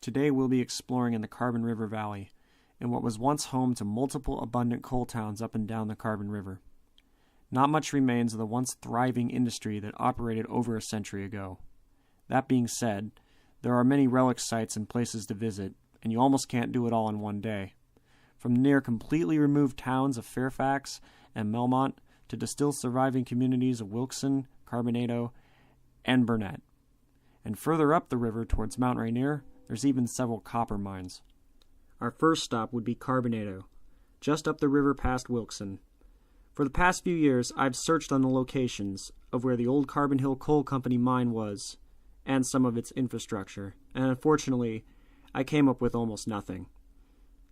Today we'll be exploring in the Carbon River Valley, in what was once home to multiple abundant coal towns up and down the Carbon River. Not much remains of the once thriving industry that operated over a century ago. That being said, there are many relic sites and places to visit, and you almost can't do it all in one day. From near completely removed towns of Fairfax and Melmont to the still surviving communities of Wilkson, Carbonado, and Burnett. And further up the river towards Mount Rainier, there's even several copper mines. Our first stop would be Carbonado, just up the river past Wilkson. For the past few years, I've searched on the locations of where the old Carbon Hill Coal Company mine was, and some of its infrastructure, and unfortunately, I came up with almost nothing.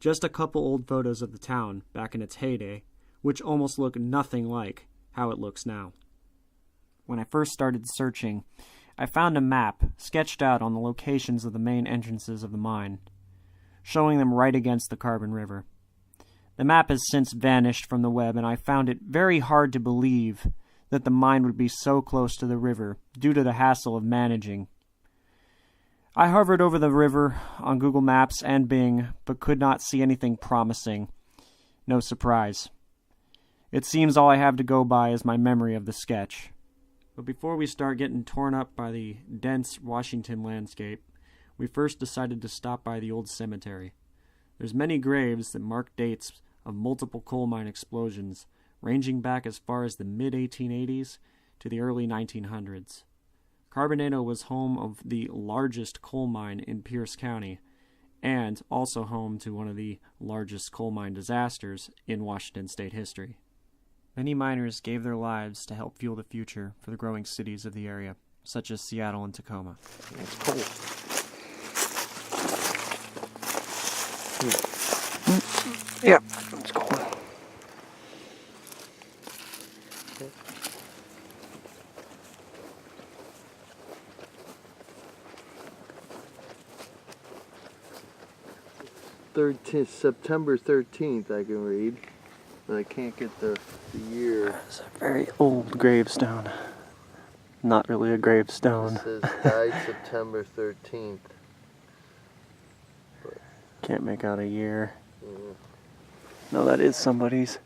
Just a couple old photos of the town back in its heyday, which almost look nothing like how it looks now. When I first started searching, I found a map sketched out on the locations of the main entrances of the mine, showing them right against the Carbon River. The map has since vanished from the web, and I found it very hard to believe that the mine would be so close to the river due to the hassle of managing. I hovered over the river on Google Maps and Bing, but could not see anything promising. No surprise. It seems all I have to go by is my memory of the sketch. But before we start getting torn up by the dense Washington landscape, we first decided to stop by the old cemetery. There's many graves that mark dates of multiple coal mine explosions, ranging back as far as the mid-1880s to the early 1900s. Carbonado was home of the largest coal mine in Pierce County, and also home to one of the largest coal mine disasters in Washington state history. Many miners gave their lives to help fuel the future for the growing cities of the area, such as Seattle and Tacoma. It's cold. Yeah, it's cold. 13th, September 13th I can read, but I can't get the year. It's a very old gravestone. Not really a gravestone. It says died September 13th. But can't make out a year. No, that is somebody's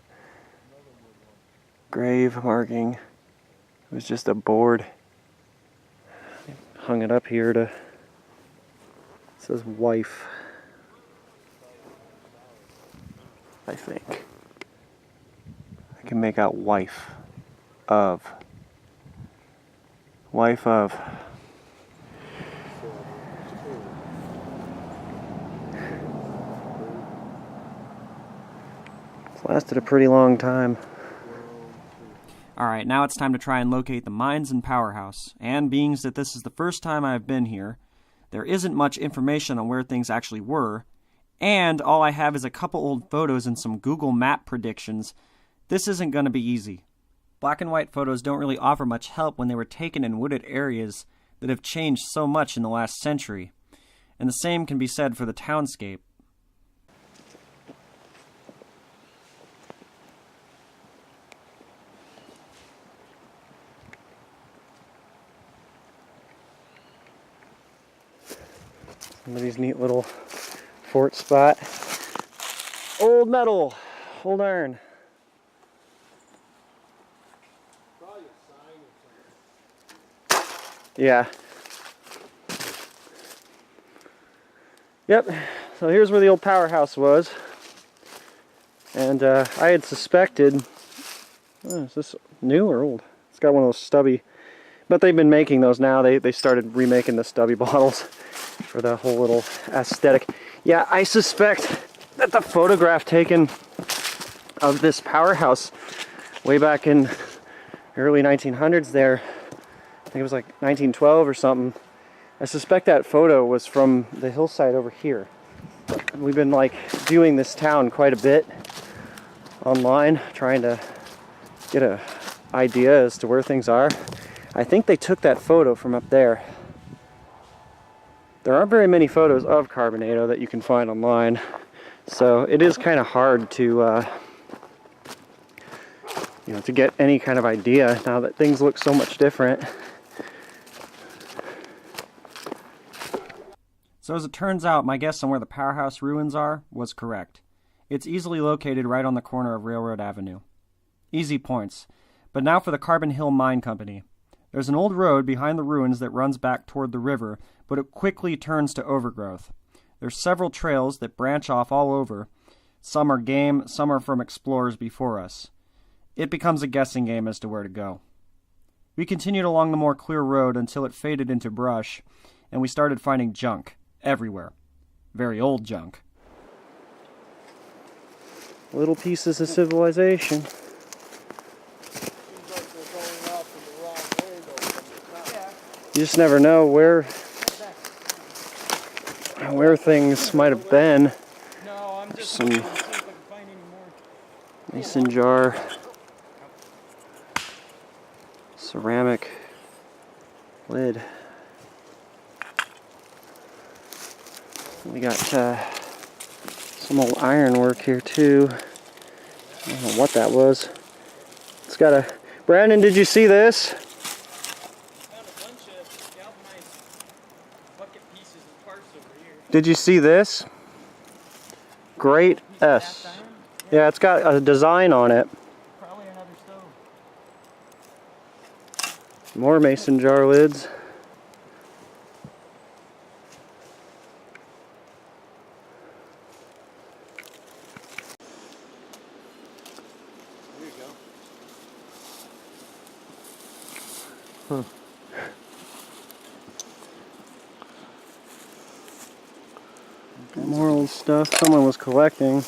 grave marking. It was just a board. They hung it up here to, it says wife. I think. I can make out wife of. Wife of. It's lasted a pretty long time. Alright, now it's time to try and locate the mines and powerhouse. And being that this is the first time I've been here, there isn't much information on where things actually were, and all I have is a couple old photos and some Google Map predictions. This isn't going to be easy. Black and white photos don't really offer much help when they were taken in wooded areas that have changed so much in the last century. And the same can be said for the townscape. Somebody's neat little fort spot. Old metal, old iron. probably a sign or something. Yeah. Yep, so here's where the old powerhouse was. And I had suspected, is this new or old? It's got one of those stubby, but they've been making those now. They started remaking the stubby bottles for the whole little aesthetic. Yeah, I suspect that the photograph taken of this powerhouse way back in early 1900s there, I think it was like 1912 or something, I suspect that photo was from the hillside over here. We've been like viewing this town quite a bit online, trying to get an idea as to where things are. I think they took that photo from up there. There aren't very many photos of Carbonado that you can find online, so it is kind of hard to to get any kind of idea now that things look so much different. So as it turns out, my guess on where the powerhouse ruins are was correct. It's easily located right on the corner of Railroad Avenue. Easy points. But now for the Carbon Hill Mine Company. There's an old road behind the ruins that runs back toward the river, but it quickly turns to overgrowth. There's several trails that branch off all over. Some are game, some are from explorers before us. It becomes a guessing game as to where to go. We continued along the more clear road until it faded into brush, and we started finding junk everywhere. Very old junk. Little pieces of civilization. You just never know where things might have been. There's some mason jar, ceramic lid. We got some old ironwork here too. I don't know what that was. It's got a... Brandon, did you see this? Did you see this? Great S. Yeah, it's got a design on it. Probably another stove. More mason jar lids. There you go. Huh. More old stuff. Someone was collecting.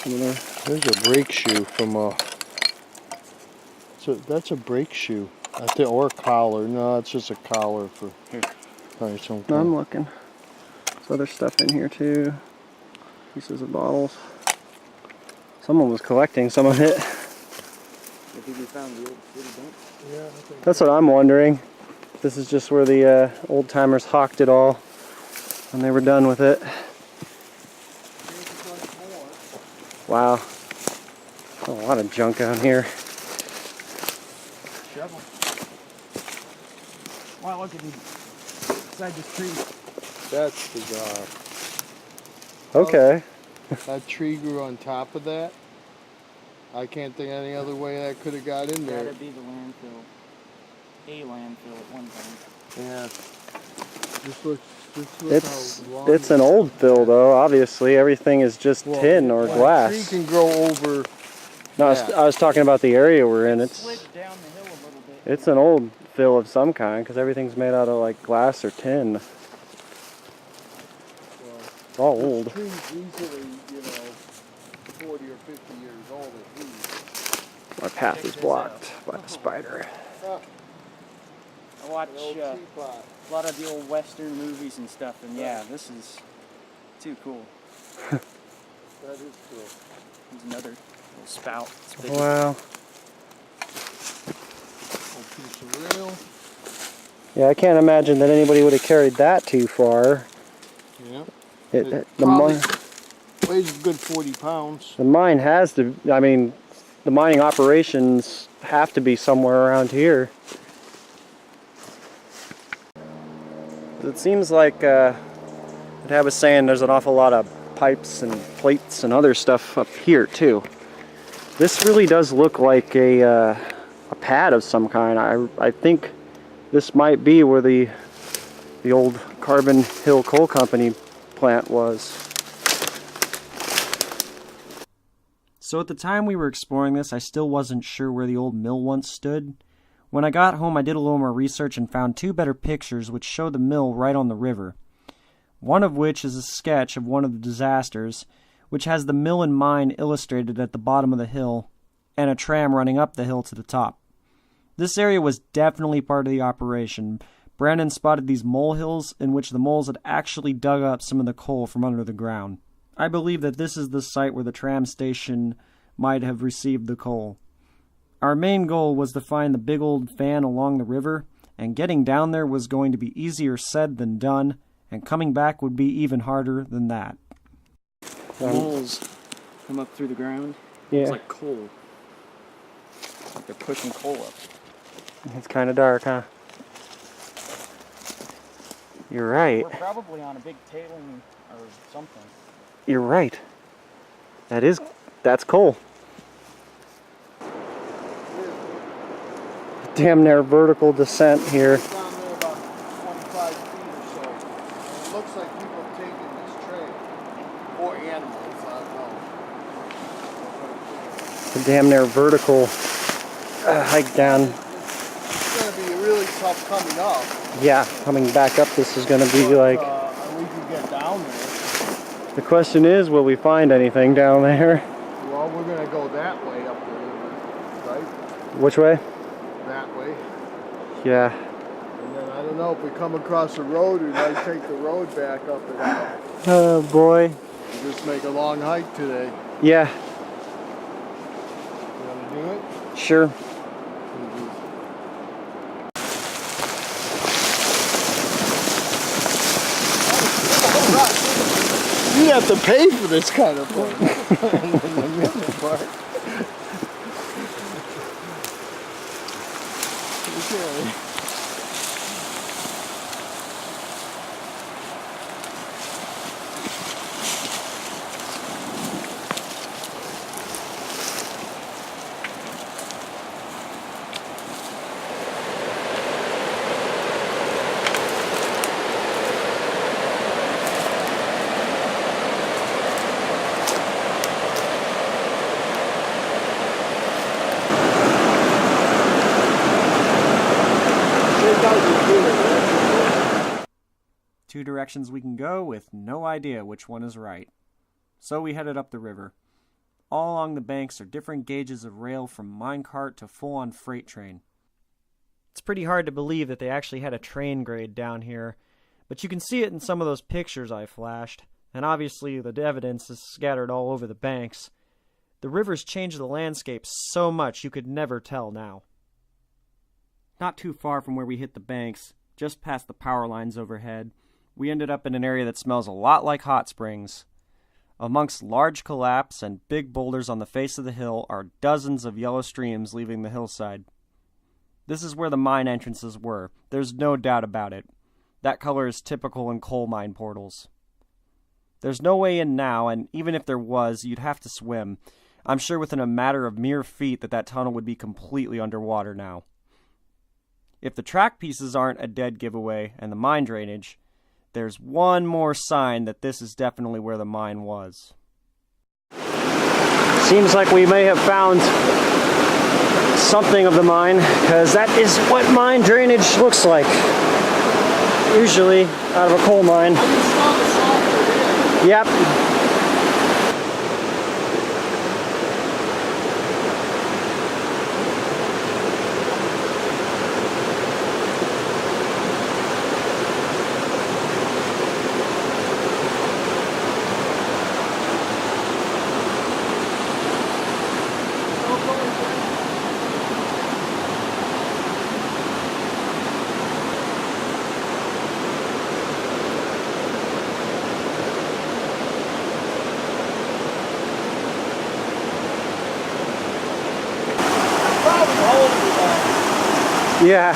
There's a brake shoe from so that's a brake shoe. I think, or a collar. No, it's just a collar for some kind. I'm looking. There's other stuff in here too. Pieces of bottles. Someone was collecting some of it. Yeah, That's what I'm wondering. This is just where the old timers hawked it all when they were done with it. Wow. A lot of junk out here. Shovel. Wow, look at me. Inside this tree. that's bizarre. Okay. That tree grew on top of that. I can't think any other way that could have got in there. That'd be the landfill. A landfill at one time. Yeah. Just look how long It's an old fill though, obviously. Everything is just tin or glass. A tree can grow over. No, I was talking about the area we're in. Slid down the hill a little bit. It's an old fill of some kind because everything's made out of like glass or tin. It's all old. Trees easily, 40 or 50 years old at least. My path is blocked by a spider. I watch Old a teapot. lot of the old Western movies and stuff, and yeah, this is too cool. That is cool. There's another little spout. It's big. Wow. Old piece of rail. Yeah, I can't imagine that anybody would have carried that too far. Yeah. The Probably mine. weighs a good 40 pounds. The mine has to. I mean, the mining operations have to be somewhere around here. It seems like Dad was saying there's an awful lot of pipes and plates and other stuff up here too. This really does look like a pad of some kind. I think this might be where the old Carbon Hill Coal Company plant was. So at the time we were exploring this, I still wasn't sure where the old mill once stood. When I got home, I did a little more research and found two better pictures which show the mill right on the river. One of which is a sketch of one of the disasters, which has the mill and mine illustrated at the bottom of the hill, and a tram running up the hill to the top. This area was definitely part of the operation. Brandon spotted these molehills in which the moles had actually dug up some of the coal from under the ground. I believe that this is the site where the tram station might have received the coal. Our main goal was to find the big old fan along the river, and getting down there was going to be easier said than done, and coming back would be even harder than that. Moles come up through the ground. Yeah, It's like coal. Like they're pushing coal up. it's kind of dark, huh? You're right. We're probably on a big tailing or something. You're right. That's coal. Damn near vertical descent here. It's down there about 25 feet or so. And it looks like people have taken this trail. Or animals, I don't know. A damn near vertical hike down. It's going to be really tough coming up. Yeah, coming back up this is going to be like... we can get down there. The question is, will we find anything down there? Well, we're going to go that way up the river, right? Which way? That way. Yeah. And then I don't know if we come across the road, we might take the road back up and out. Oh boy. We'll just make a long hike today. Yeah. You want to do it? Sure. You'd have to pay for this kind of thing. The middle part. Okay. Two directions we can go with no idea which one is right. So we headed up the river. All along the banks are different gauges of rail from minecart to full-on freight train. It's pretty hard to believe that they actually had a train grade down here, but you can see it in some of those pictures I flashed, and obviously the evidence is scattered all over the banks. The river's changed the landscape so much you could never tell now. Not too far from where we hit the banks, just past the power lines overhead, we ended up in an area that smells a lot like hot springs. Amongst large collapse and big boulders on the face of the hill are dozens of yellow streams leaving the hillside. This is where the mine entrances were. There's no doubt about it. That color is typical in coal mine portals. There's no way in now, and even if there was, you'd have to swim. I'm sure within a matter of mere feet that tunnel would be completely underwater now. If the track pieces aren't a dead giveaway and the mine drainage, there's one more sign that this is definitely where the mine was. Seems like we may have found something of the mine, because that is what mine drainage looks like. Usually out of a coal mine. Yep. Yeah.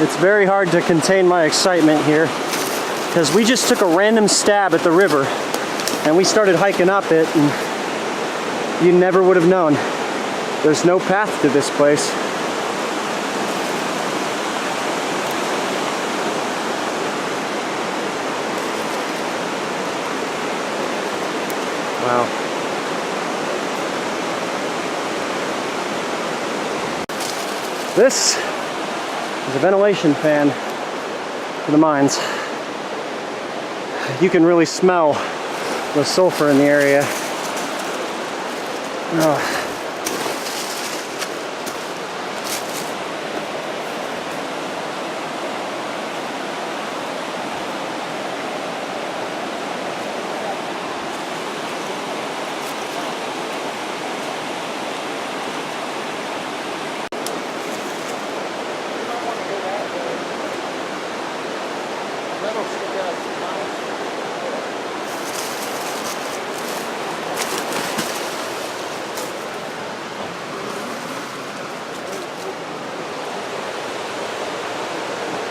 It's very hard to contain my excitement here, because we just took a random stab at the river and we started hiking up it, and you never would have known. There's no path to this place. Wow. This is a ventilation fan for the mines. You can really smell the sulfur in the area. Oh.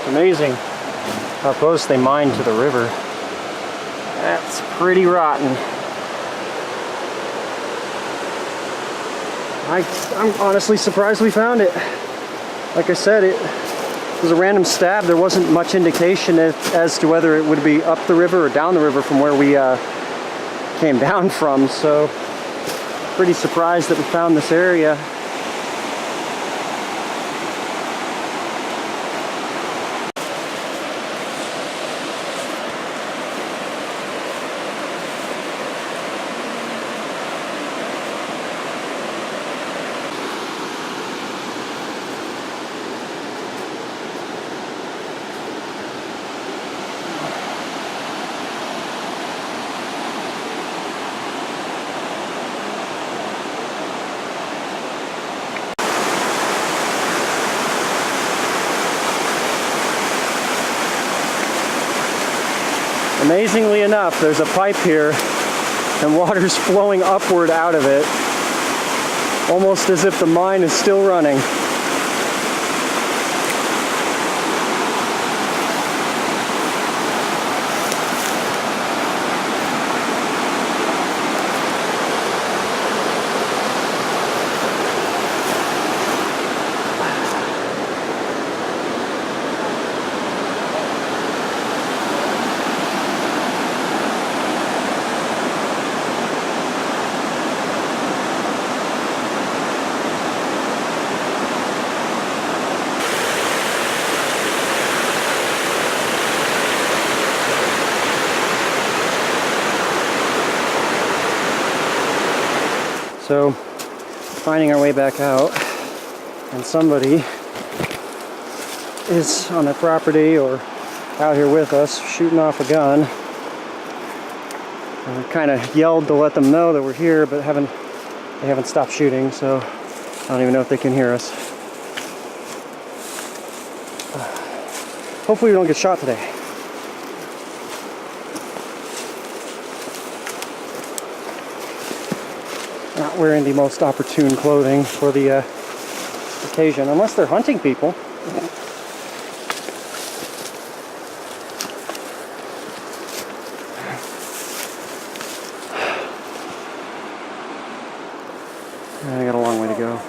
Amazing how close they mine to the river. That's pretty rotten. I'm honestly surprised we found it. Like I said, it was a random stab. There wasn't much indication as to whether it would be up the river or down the river from where we came down from. So pretty surprised that we found this area. Amazingly enough, there's a pipe here and water's flowing upward out of it, almost as if the mine is still running. So, finding our way back out, and somebody is on their property or out here with us shooting off a gun. And we kind of yelled to let them know that we're here, but they haven't stopped shooting, so I don't even know if they can hear us. Hopefully we don't get shot today. Not wearing the most opportune clothing for the occasion, unless they're hunting people. I got a long way to go.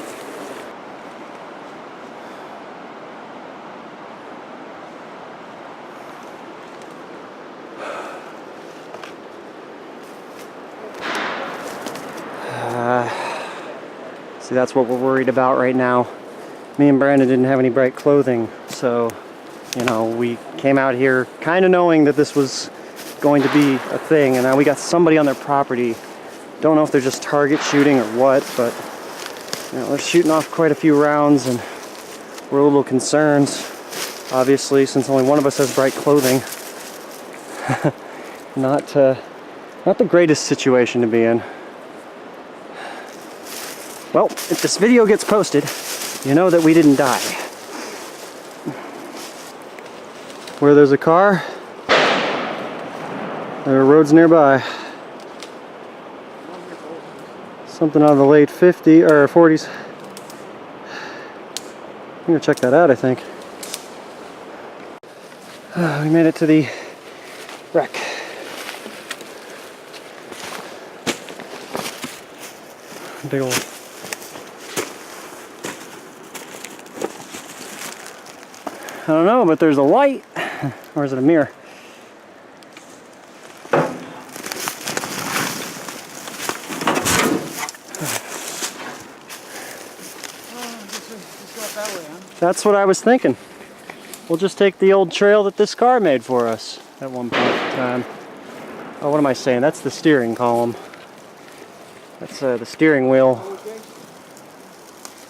See, that's what we're worried about right now. Me and Brandon didn't have any bright clothing, so, you know, we came out here kind of knowing that this was going to be a thing, and now we got somebody on their property. Don't know if they're just target shooting or what, but, you know, they're shooting off quite a few rounds, and we're a little concerned, obviously, since only one of us has bright clothing. Not the greatest situation to be in. Well, if this video gets posted, you know that we didn't die. Where there's a car, there are roads nearby. Something out of the late 50s or 40s. I'm gonna check that out, I think. We made it to the wreck. Big old. I don't know, but there's a light. Or is it a mirror? That's what I was thinking. We'll just take the old trail that this car made for us at one point in time. Oh, what am I saying? That's the steering column. That's the steering wheel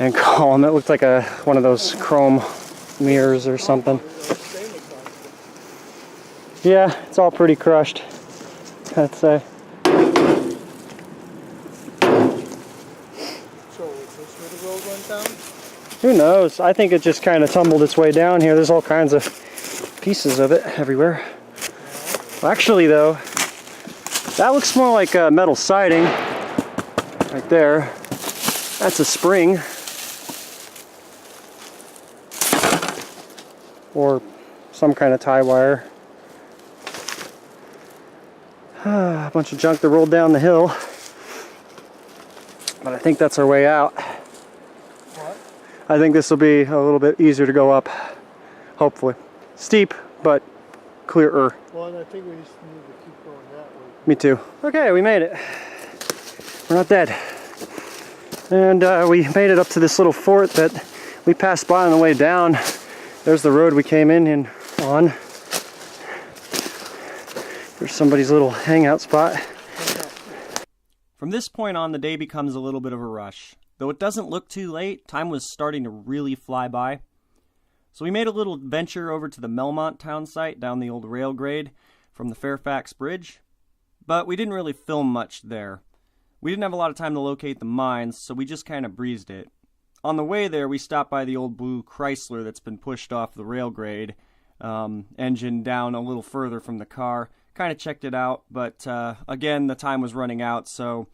and column. It looked like one of those chrome mirrors or something. Yeah, it's all pretty crushed, I'd say. So is this where the road went down? Who knows? I think it just kind of tumbled its way down here. There's all kinds of pieces of it everywhere. Well, actually, though, that looks more like metal siding right there. That's a spring. Or some kind of tie wire. A bunch of junk that rolled down the hill. But I think that's our way out. What? I think this will be a little bit easier to go up. Hopefully. Steep, but clearer. Well, and I think we just need to keep going that way. Me too. Okay, we made it. We're not dead. And we made it up to this little fort that we passed by on the way down. There's the road we came in on. There's somebody's little hangout spot. From this point on, the day becomes a little bit of a rush. Though it doesn't look too late, time was starting to really fly by. So we made a little venture over to the Melmont town site down the old rail grade from the Fairfax Bridge. But we didn't really film much there. We didn't have a lot of time to locate the mines, so we just kind of breezed it. On the way there, we stopped by the old blue Chrysler that's been pushed off the rail grade, engine down a little further from the car. Kind of checked it out, but again, the time was running out, so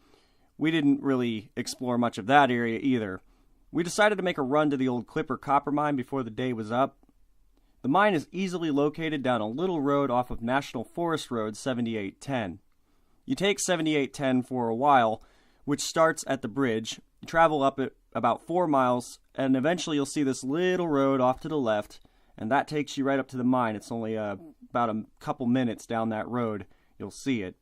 we didn't really explore much of that area either. We decided to make a run to the old Clipper copper mine before the day was up. The mine is easily located down a little road off of National Forest Road 7810. You take 7810 for a while, which starts at the bridge. You travel up it about 4 miles, and eventually you'll see this little road off to the left, and that takes you right up to the mine. It's only about a couple minutes down that road. You'll see it.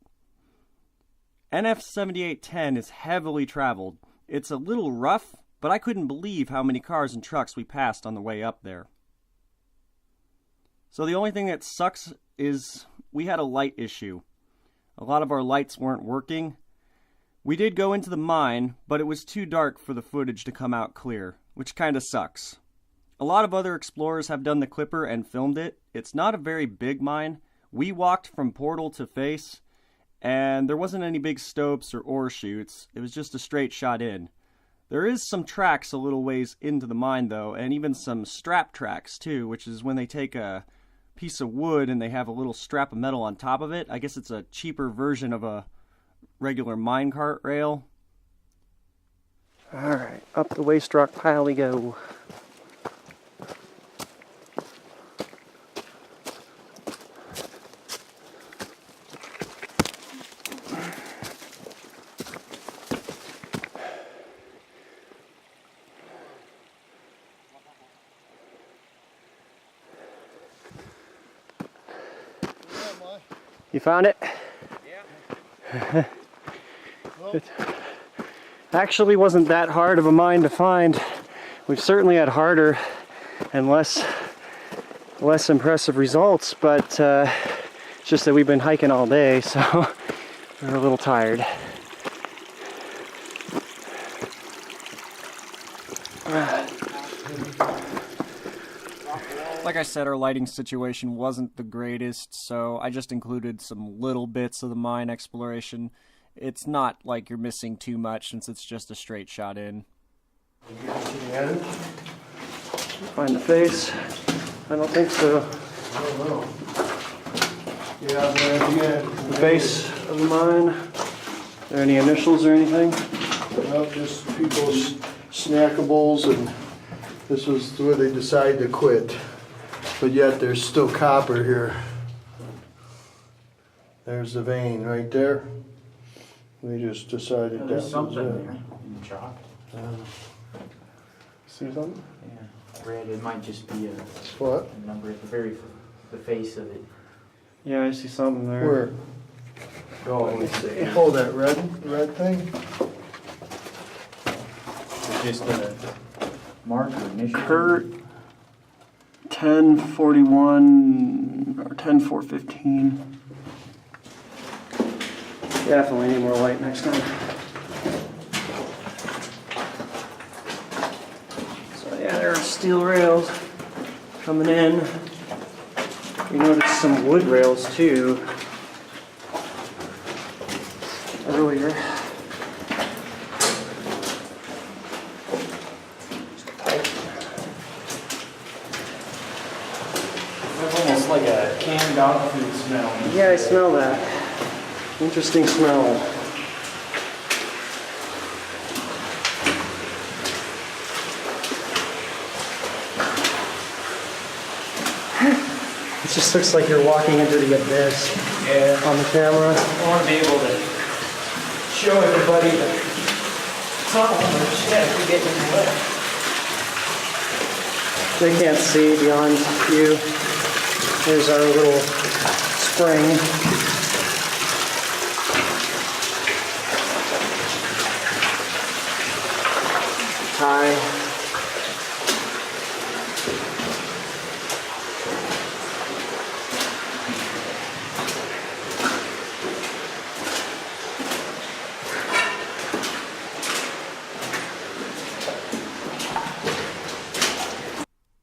NF 7810 is heavily traveled. It's a little rough, but I couldn't believe how many cars and trucks we passed on the way up there. So the only thing that sucks is we had a light issue. A lot of our lights weren't working. We did go into the mine, but it was too dark for the footage to come out clear, which kinda sucks. A lot of other explorers have done the Clipper and filmed it. It's not a very big mine. We walked from portal to face, and there wasn't any big stopes or ore chutes. It was just a straight shot in. There is some tracks a little ways into the mine, though, and even some strap tracks, too, which is when they take a piece of wood and they have a little strap of metal on top of it. I guess it's a cheaper version of a regular minecart rail. Alright, up the waste rock pile we go. You found it? Yeah. It actually wasn't that hard of a mine to find. We've certainly had harder and less impressive results, but it's just that we've been hiking all day, so we're a little tired. Like I said, our lighting situation wasn't the greatest, so I just included some little bits of the mine exploration. It's not like you're missing too much since it's just a straight shot in. Find the face? I don't think so. I don't know. Yeah, there at the end. The base of the mine? Are there any initials or anything? Well, just people's snackables, and this was where they decided to quit. But yet there's still copper here. There's the vein right there. We just decided that was something it. there in the chalk. See something? Yeah, I read it might just be What? a number at the very the face of it. Yeah, I see something there. Where? Oh, let me see. Oh, that red thing? It's just a marker initially. Kurt 1041 or 10415. Definitely need more light next time. So yeah, there are steel rails coming in. We noticed some wood rails too earlier. It's almost like a canned dog food smell. Yeah, I smell that. Interesting smell. It just looks like you're walking into the abyss on the camera. I want to be able to show everybody the tunnel, but shit, if we get in the way. They can't see beyond you. Here's our little spring. Tie.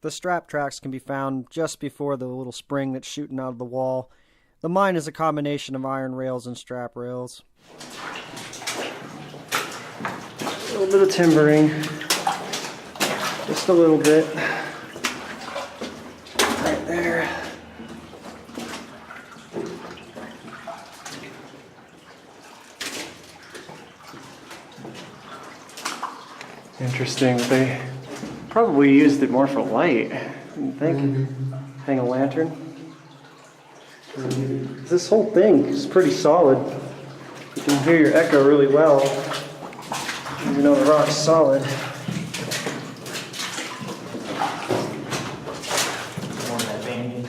The strap tracks can be found just before the little spring that's shooting out of the wall. The mine is a combination of iron rails and strap rails. A little bit of timbering. Just a little bit. Right there. Interesting. They probably used it more for light, I think. Hang a lantern. This whole thing is pretty solid. You can hear your echo really well, even though the rock's solid. More of that banding.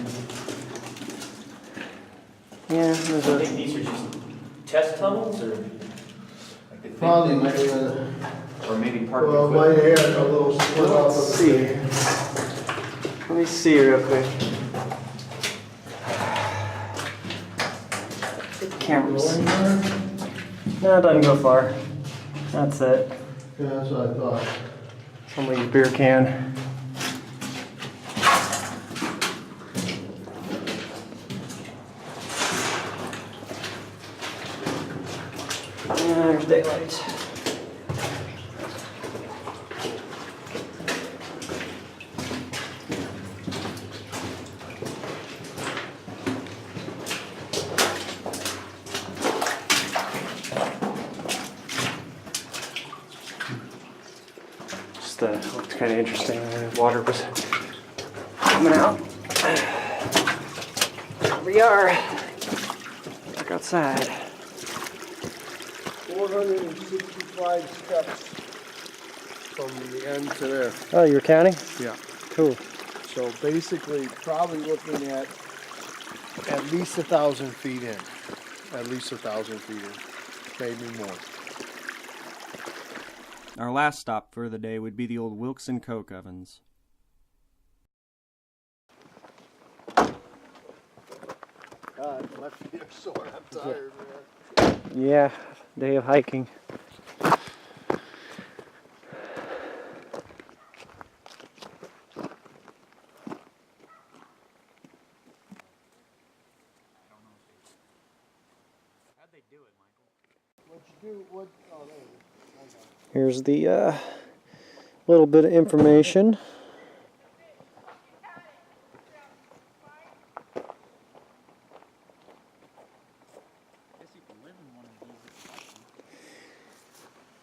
Yeah, there's I a... think these are just test tunnels, or like they think Probably they might might be- have, or maybe part well, of the might equipment. have a little split off of Let's the see. Let me see real quick. Cameras. No, it doesn't go far. That's it. Yeah, that's what I thought. Only a beer can. There's daylight. Just looked kind of interesting. The water was coming out. Here we are. Back outside. 465 steps from the end to there. Oh, you were counting? Yeah. Cool. So basically, probably looking at least 1,000 feet in. At least 1,000 feet in. Maybe more. Our last stop for the day would be the old Wilkson coke ovens. God, my feet are sore. I'm tired, man. Yeah, day of hiking. Here's the little bit of information.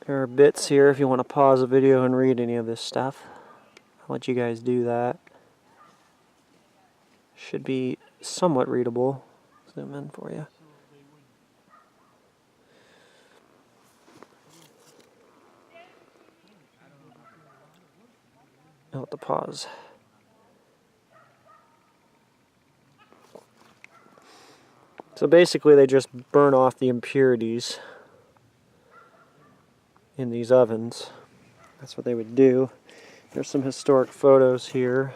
There are bits here if you want to pause the video and read any of this stuff. I'll let you guys do that. Should be somewhat readable. Zoom in for you. I'll hit the pause. So basically they just burn off the impurities in these ovens. That's what they would do. There's some historic photos here.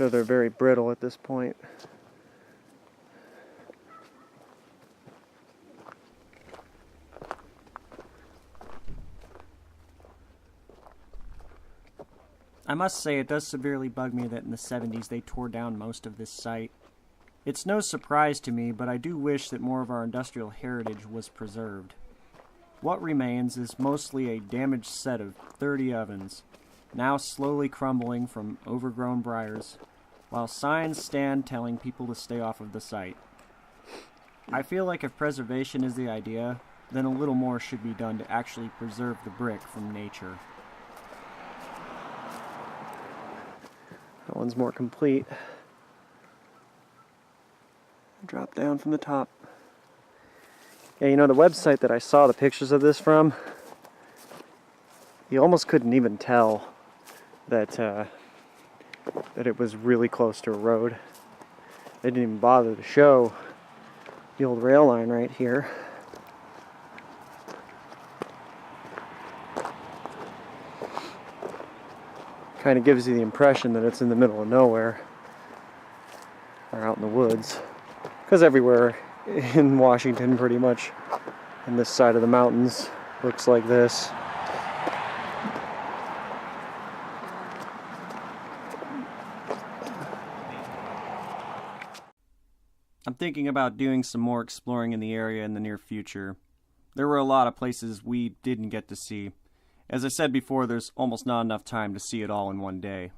sure they're very brittle at this point. I must say it does severely bug me that in the 70s they tore down most of this site. It's no surprise to me, but I do wish that more of our industrial heritage was preserved. What remains is mostly a damaged set of 30 ovens, now slowly crumbling from overgrown briars, while signs stand telling people to stay off of the site. I feel like if preservation is the idea, then a little more should be done to actually preserve the brick from nature. That one's more complete. Drop down from the top. Yeah, you know, the website that I saw the pictures of this from, you almost couldn't even tell that it was really close to a road. They didn't even bother to show the old rail line right here. Kind of gives you the impression that it's in the middle of nowhere or out in the woods, because everywhere in Washington pretty much on this side of the mountains looks like this. I'm thinking about doing some more exploring in the area in the near future. There were a lot of places we didn't get to see. As I said before, there's almost not enough time to see it all in one day.